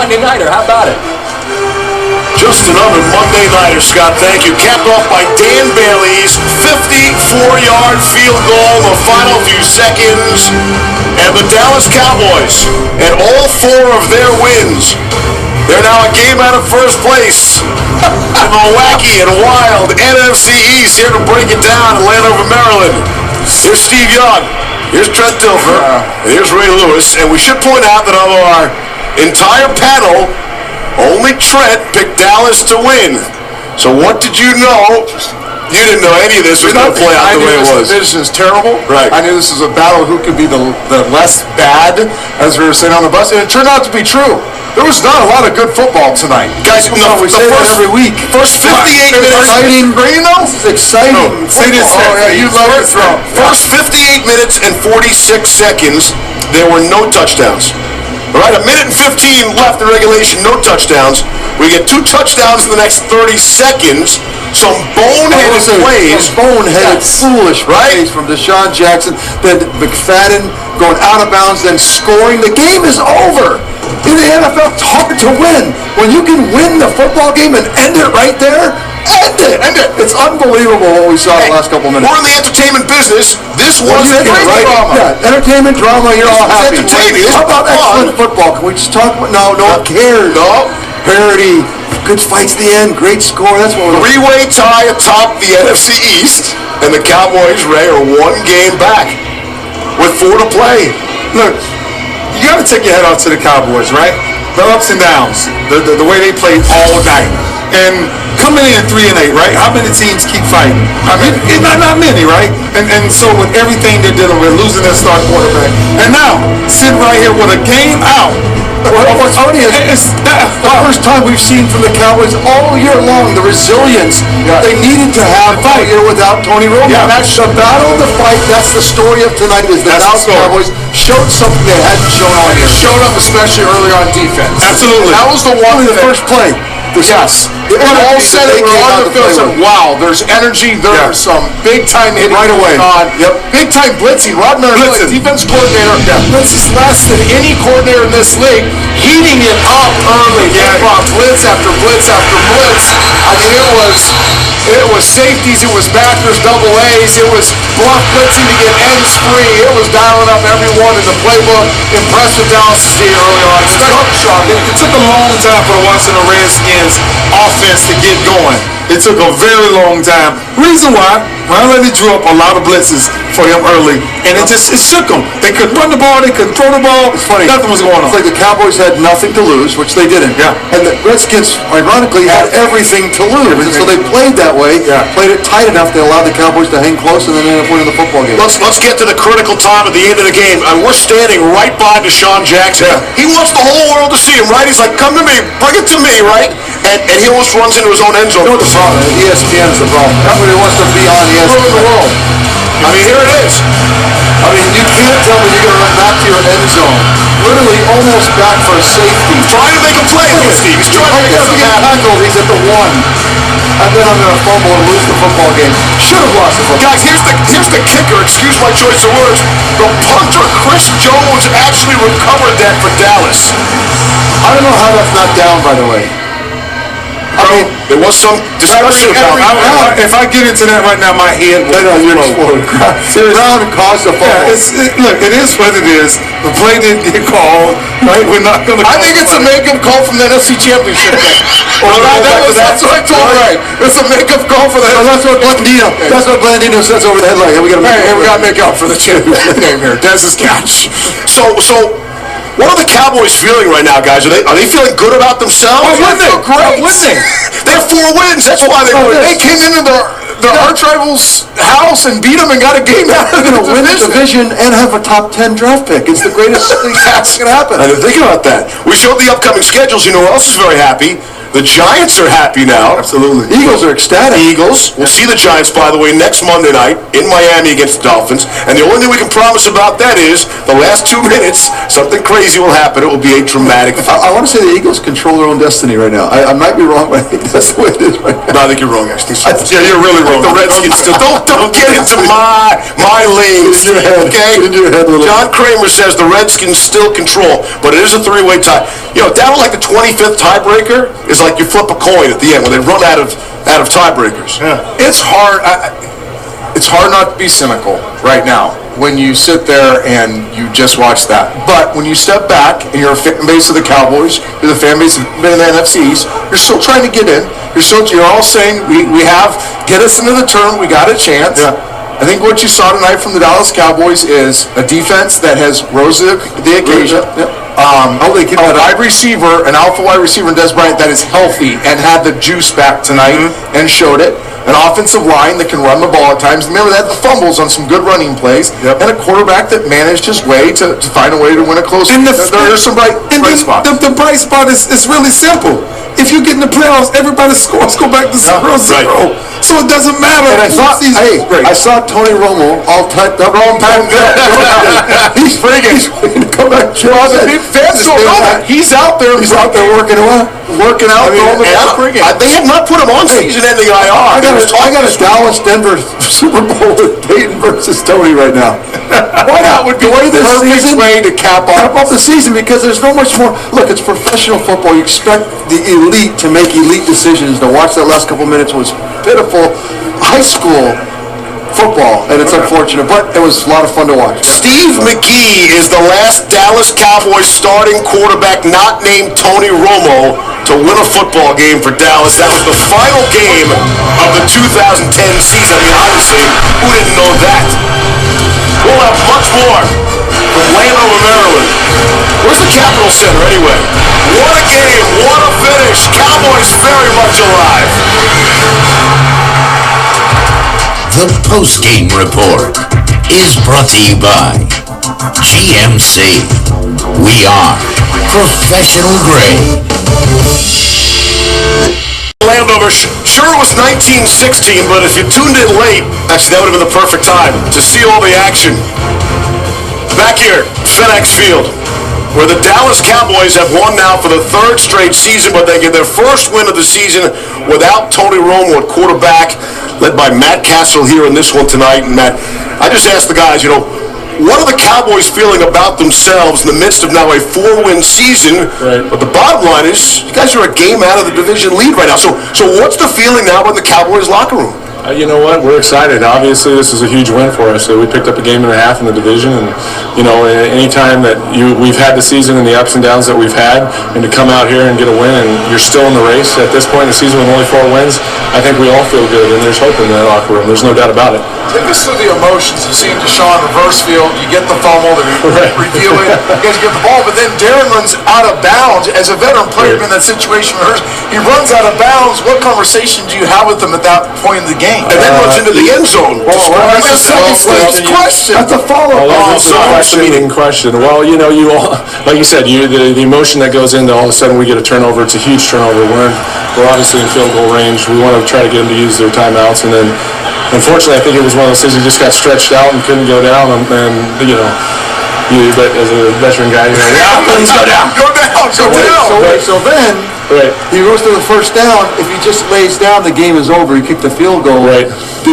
Monday Nighter. How about it? Just another Monday Nighter, Scott. Thank you. Capped off by Dan Bailey's 54-yard field goal in the final few seconds. And the Dallas Cowboys, and all 4 of their wins, they're now a game out of first place. The wacky and wild NFC East here to break it down in Landover, Maryland. Here's Steve Young. Here's Trent Dilfer. And here's Ray Lewis. And we should point out that of our entire panel, only Trent picked Dallas to win. So what did you know? You didn't know any of this was going to play out the way it was. This is terrible. Right. I knew this was a battle who could be the less bad, as we were saying on the bus, and it turned out to be true. There was not a lot of good football tonight. Guys, we say that every week. First 58 minutes. Exciting. This is exciting. No, say this. You love it. First 58 minutes and 46 seconds, there were no touchdowns. All right, 1 minute and 15 left in regulation, no touchdowns. We get 2 touchdowns in the next 30 seconds. Some boneheaded plays. Boneheaded, foolish plays from Deshaun Jackson. Then McFadden going out of bounds, then scoring. The game is over. In the NFL, it's hard to win. When you can win the football game and end it right there, end it. It's unbelievable what we saw the last couple minutes. We're in the entertainment business. This was entertainment drama. Yeah, entertainment drama. You're all happy. How about excellent football? Can we just talk about? No one cares. No. Parity. Good fights at the end. Great score. That's what we're 3-way tie atop the NFC East, and the Cowboys, Ray, are 1 game back with 4 to play. Look, you got to take your head off to the Cowboys, right? The ups and downs, the way they played all night. And coming in 3-8, right? How many teams keep fighting? I mean, not many, right? And so with everything they're dealing with, losing their star quarterback, and now sitting right here with a game out. What's funny is it's the first time we've seen from the Cowboys all year long the resilience they needed to have all year without Tony Romo. Yeah. That's the battle of the fight. That's the story of tonight. Is the Dallas Cowboys showed something they hadn't shown all year. Showed up especially early on defense. Absolutely. That was the one. The first play. Yes. It all said it. We're on the field. Said, wow, there's energy. There's some big time hitting right away. Big time blitzing. Rod Merrill, defense coordinator, blitzes less than any coordinator in this league, heating it up early. Blitz after blitz after blitz. I mean, it was safeties. It was backers, double A's. It was bluff blitzing to get ends free. It was dialing up everyone in the playbook. Impressed with Dallas' D early on. It took a long time for the Washington Redskins offense to get going. It took a very long time. Reason why, they drew up a lot of blitzes for him early, and it shook them. They couldn't run the ball, they couldn't throw the ball. It's funny. Nothing was going on. It's like the Cowboys had nothing to lose, which they didn't. Yeah. And the Redskins, ironically, had everything to lose. And so they played that way, played it tight enough, they allowed the Cowboys to hang close, and then ended up winning the football game. Let's get to the critical time at the end of the game. And we're standing right by Deshaun Jackson. Yeah. He wants the whole world to see him, right? He's like, come to me, bring it to me, right? And he almost runs into his own end zone. You know what the problem is? ESPN is the problem. Everybody wants to be on ESPN. The world. I mean, here it is. I mean, you can't tell me you're going to run back to your end zone. Literally almost back for a safety. Trying to make a play, Steve. He's trying to make a tackle. He's at the 1. And then I'm going to fumble and lose the football game. Should have lost the football. Guys, here's the kicker. Excuse my choice of words. The punter, Chris Jones, actually recovered that for Dallas. I don't know how that's not down, by the way. I mean, there was some discussion about how. If I get into that right now, my head will explode. Brown caused the fumble. Look, it is what it is. The play didn't get called. Right? We're not going to. I think it's a makeup call from the NFC Championship game. That's what I told Ray. It's a makeup call for the. That's what Blandino. That's what Blandino says over the headline. We got to make up for the championship game here. Dez's catch. So. What are the Cowboys feeling right now, guys? Are they feeling good about themselves? Oh, they feel great. They have 4 wins. That's why they came into their arch rival's house and beat them and got a game out of the win the division and have a top 10 draft pick. It's the greatest thing that's going to happen. I didn't think about that. We showed the upcoming schedules. You know who else is very happy? The Giants are happy now. Absolutely. Eagles are ecstatic. Eagles. We'll see the Giants, by the way, next Monday night in Miami against the Dolphins. And the only thing we can promise about that is the last 2 minutes, something crazy will happen. It will be a dramatic I want to say the Eagles control their own destiny right now. I might be wrong, but I think that's the way it is right now. No, I think you're wrong, actually. Yeah, you're really wrong. The Redskins still. Don't get into my lanes. Okay? In your head, John Kramer says the Redskins still control, but it is a 3-way tie. You know, down like the 25th tiebreaker is like you flip a coin at the end when they run out of tiebreakers. Yeah. It's hard. It's hard not to be cynical right now when you sit there and you just watch that. But when you step back and you're a fan base of the Cowboys, you're the fan base of the NFC East, you're still trying to get in. You're all saying we have get us into the tournament. We got a chance. Yeah. I think what you saw tonight from the Dallas Cowboys is a defense that has rose to the occasion. A wide receiver, an alpha wide receiver in Des Bryant that is healthy and had the juice back tonight and showed it. An offensive line that can run the ball at times. Remember, they had the fumbles on some good running plays. Yep. And a quarterback that managed his way to find a way to win a close game. There's some bright spots. The bright spot is really simple. If you get in the playoffs, everybody scores, go back to 0-0. Right. So it doesn't matter. And I saw Tony Romo all typed up. He's freaking to come back. Fans don't know that. He's out there. He's out there working out. They have not put him on season-ending IR. I got a Dallas-Denver Super Bowl with Peyton versus Tony right now. Why not? Would be the perfect way to cap off the season, because there's no much more. Look, it's professional football. You expect the elite to make elite decisions. To watch that last couple minutes was pitiful. High school football, and it's unfortunate, but it was a lot of fun to watch. Steve McGee is the last Dallas Cowboys starting quarterback not named Tony Romo to win a football game for Dallas. That was the final game of the 2010 season. I mean, obviously, who didn't know that? We'll have much more from Landover, Maryland. Where's the Capitol Center, anyway? What a game, what a finish. Cowboys very much alive. The Postgame Report is brought to you by GMC. We are professional grade. Landover, sure it was 1916, but if you tuned in late, actually that would have been the perfect time to see all the action. Back here, FedEx Field, where the Dallas Cowboys have won now for the third straight season, but they get their first win of the season without Tony Romo at quarterback, led by Matt Castle here in this one tonight. And Matt, I just asked the guys, what are the Cowboys feeling about themselves in the midst of now a 4-win season? Right. But the bottom line is, you guys are a game out of the division lead right now. So what's the feeling now in the Cowboys locker room? You know what? We're excited. Obviously, this is a huge win for us. We picked up a game and a half in the division, and anytime that we've had the season and the ups and downs that we've had, and to come out here and get a win, and you're still in the race at this point in the season with only 4 wins, I think we all feel good, and there's hope in that locker room. There's no doubt about it. Take us through the emotions. You see Deshaun reverse field. You get the fumble. They review it. You guys get the ball, but then Darren runs out of bounds. As a veteran player in that situation, he runs out of bounds. What conversation do you have with him at that point in the game? And then runs into the end zone. That's a second question. That's a follow-up. Question. Well, you all, like you said, the emotion that goes into all of a sudden we get a turnover. It's a huge turnover. We're obviously in field goal range. We want to try to get them to use their timeouts, and then unfortunately I think it was one of those things he just got stretched out and couldn't go down, and but as a veteran guy, please go down. Go down. So then, he goes to the first down. If he just lays down, the game is over. He kicked the field goal. Right. Do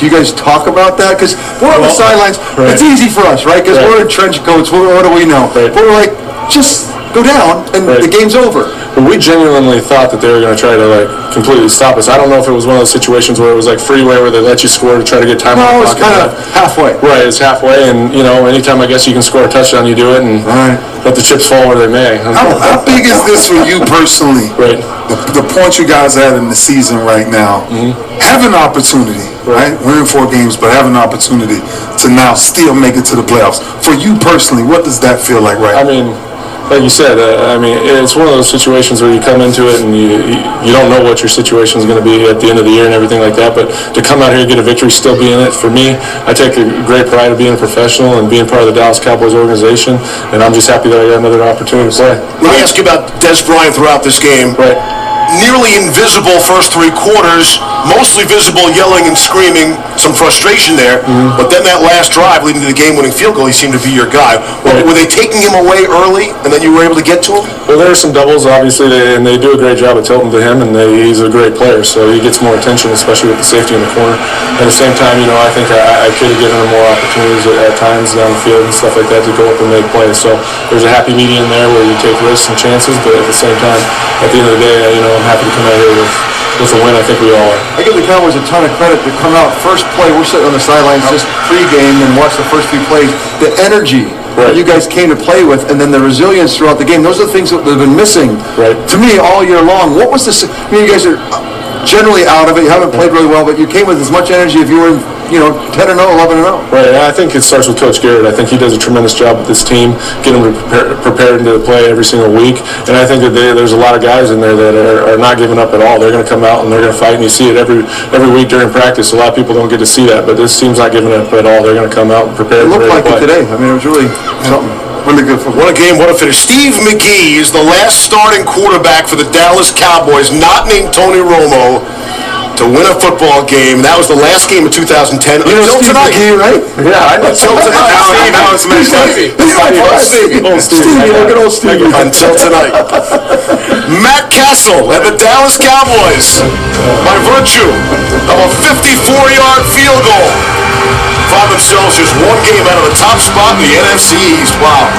you guys talk about that? Because we're on the sidelines. Right. It's easy for us, right? Because we're in trench coats. What do we know? Right. But we're like, just go down, and the game's over. But we genuinely thought that they were going to try to completely stop us. I don't know if it was one of those situations where it was like freeway where they let you score to try to get time. No, it was kind of halfway. Right, it's halfway, and anytime I guess you can score a touchdown, you do it, and let the chips fall where they may. How big is this for you personally? Right. The points you guys have in the season right now, have an opportunity, right? We're in 4 games, but have an opportunity to now still make it to the playoffs. For you personally, what does that feel like right now? Like you said, it's one of those situations where you come into it and you don't know what your situation is going to be at the end of the year and everything like that, but to come out here and get a victory, still be in it, for me, I take a great pride of being a professional and being part of the Dallas Cowboys organization, and I'm just happy that I got another opportunity to play. Let me ask you about Des Bryant throughout this game. Right. nearly invisible first 3 quarters, mostly visible yelling and screaming, some frustration there, but then that last drive leading to the game-winning field goal, he seemed to be your guy. Right. Were they taking him away early, and then you were able to get to him? Well, there are some doubles, obviously, and they do a great job of tilting to him, and he's a great player, so he gets more attention, especially with the safety in the corner. At the same time, I think I could have given him more opportunities at times down the field and stuff like that to go up and make plays. So there's a happy median there where you take risks and chances, but at the same time, at the end of the day, I'm happy to come out here with a win. I think we all are. I give the Cowboys a ton of credit to come out first play. We're sitting on the sidelines just pre-game and watch the first few plays. The energy that you guys came to play with, and then the resilience throughout the game. Those are the things that have been missing to me all year long. What was this? You guys are generally out of it. You haven't played really well, but you came with as much energy if you were in 10-0, 11-0. Right, and I think it starts with Coach Garrett. I think he does a tremendous job with this team, getting them prepared into the play every single week. And I think that there's a lot of guys in there that are not giving up at all. They're going to come out and they're going to fight, and you see it every week during practice. A lot of people don't get to see that, but this team's not giving up at all. They're going to come out and prepare. It looked like it today. I mean, it was really something. Really good football. What a game, what a finish. Steve McGee is the last starting quarterback for the Dallas Cowboys, not named Tony Romo, to win a football game. That was the last game of 2010. Until tonight. McGee, right? Yeah, I know. Until tonight. Now it's Stevie. Stevie, look at old Stevie. Until tonight. Matt Castle and the Dallas Cowboys, by virtue of a 54-yard field goal, find themselves just one game out of the top spot in the NFC East. Wow.